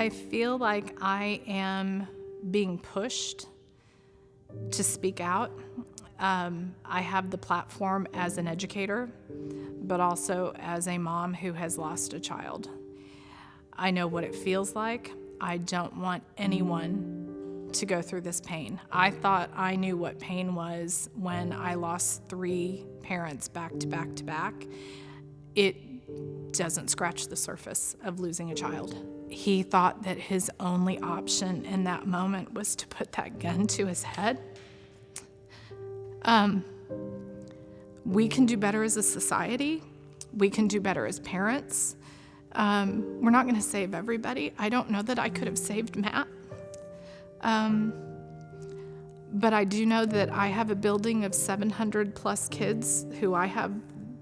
I feel like I am being pushed to speak out. I have the platform as an educator, but also as a mom who has lost a child. I know what it feels like. I don't want anyone to go through this pain. I thought I knew what pain was when I lost 3 parents back to back to back. It doesn't scratch the surface of losing a child. He thought that his only option in that moment was to put that gun to his head. We can do better as a society. We can do better as parents. We're not going to save everybody. I don't know that I could have saved Matt. But I do know that I have a building of 700 plus kids who I have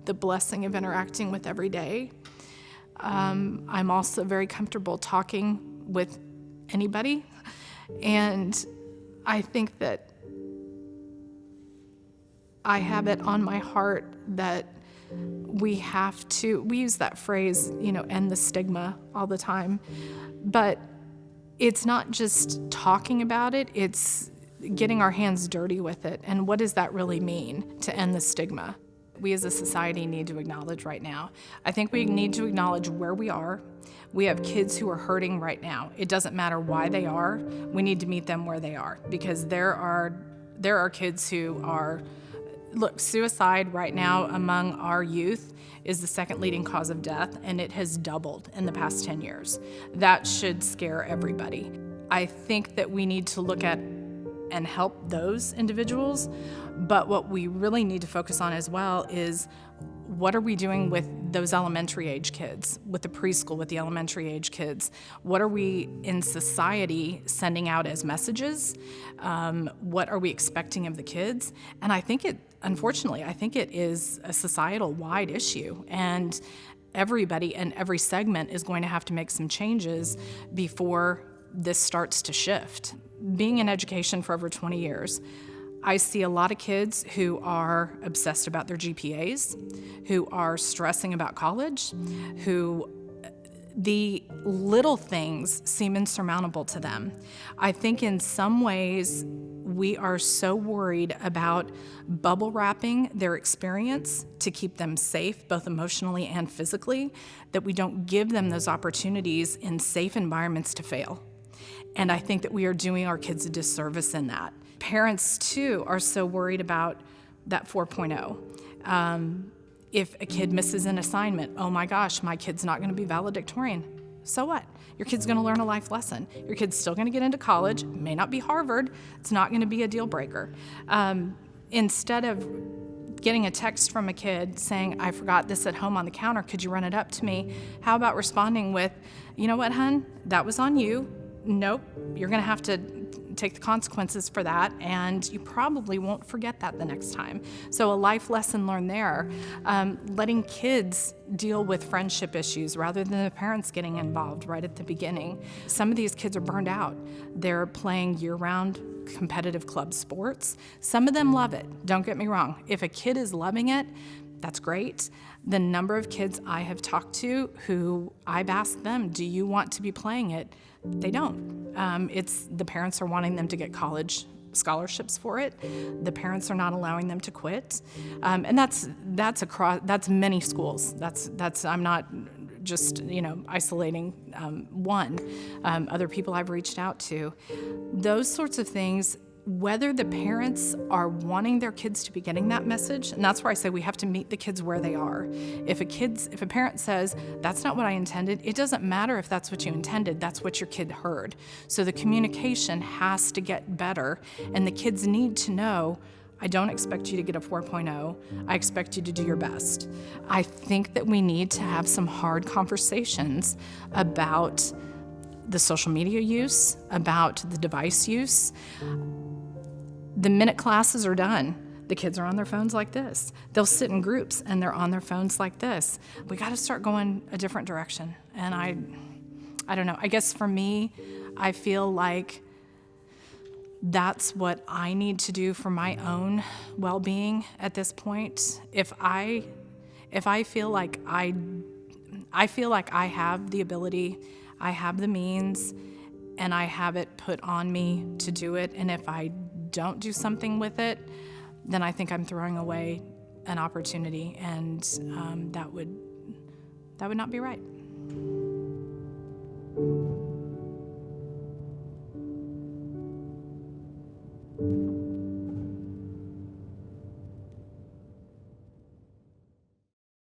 the blessing of interacting with every day. I'm also very comfortable talking with anybody. And I think that I have it on my heart that we use that phrase, end the stigma all the time. But it's not just talking about it, it's getting our hands dirty with it. And what does that really mean to end the stigma? We as a society need to acknowledge right now. I think we need to acknowledge where we are. We have kids who are hurting right now. It doesn't matter why they are. We need to meet them where they are, because there are kids who are. Look, suicide right now among our youth is the second leading cause of death, and it has doubled in the past 10 years. That should scare everybody. I think that we need to look at and help those individuals, but what we really need to focus on as well is what are we doing with those elementary age kids, with the preschool, with the elementary age kids? What are we in society sending out as messages? What are we expecting of the kids? And unfortunately, I think it is a societal wide issue. And everybody and every segment is going to have to make some changes before this starts to shift. Being in education for over 20 years, I see a lot of kids who are obsessed about their GPAs, who are stressing about college, who the little things seem insurmountable to them. I think in some ways we are so worried about bubble wrapping their experience to keep them safe, both emotionally and physically, that we don't give them those opportunities in safe environments to fail. And I think that we are doing our kids a disservice in that. Parents, too, are so worried about that 4.0. If a kid misses an assignment, oh my gosh, my kid's not going to be valedictorian. So what? Your kid's going to learn a life lesson. Your kid's still going to get into college, may not be Harvard, it's not going to be a deal breaker. Instead of getting a text from a kid saying, I forgot this at home on the counter, could you run it up to me? How about responding with, you know what, hun, that was on you. Nope, you're going to have to take the consequences for that, and you probably won't forget that the next time. So a life lesson learned there. Letting kids deal with friendship issues rather than the parents getting involved right at the beginning. Some of these kids are burned out. They're playing year-round competitive club sports. Some of them love it, don't get me wrong. If a kid is loving it, that's great. The number of kids I have talked to who I've asked them, do you want to be playing it? They don't. It's the parents are wanting them to get college scholarships for it. The parents are not allowing them to quit. And that's many schools. I'm not just, isolating one. Other people I've reached out to. Those sorts of things, whether the parents are wanting their kids to be getting that message, and that's where I say we have to meet the kids where they are. If a parent says, that's not what I intended, it doesn't matter if that's what you intended, that's what your kid heard. So the communication has to get better, and the kids need to know, I don't expect you to get a 4.0, I expect you to do your best. I think that we need to have some hard conversations about the social media use, about the device use. The minute classes are done, the kids are on their phones like this. They'll sit in groups and they're on their phones like this. We got to start going a different direction. And I don't know. I guess for me, I feel like that's what I need to do for my own well-being at this point. If I feel like I have the ability, I have the means and I have it put on me to do it. And if I don't do something with it, then I think I'm throwing away an opportunity, and that would not be right.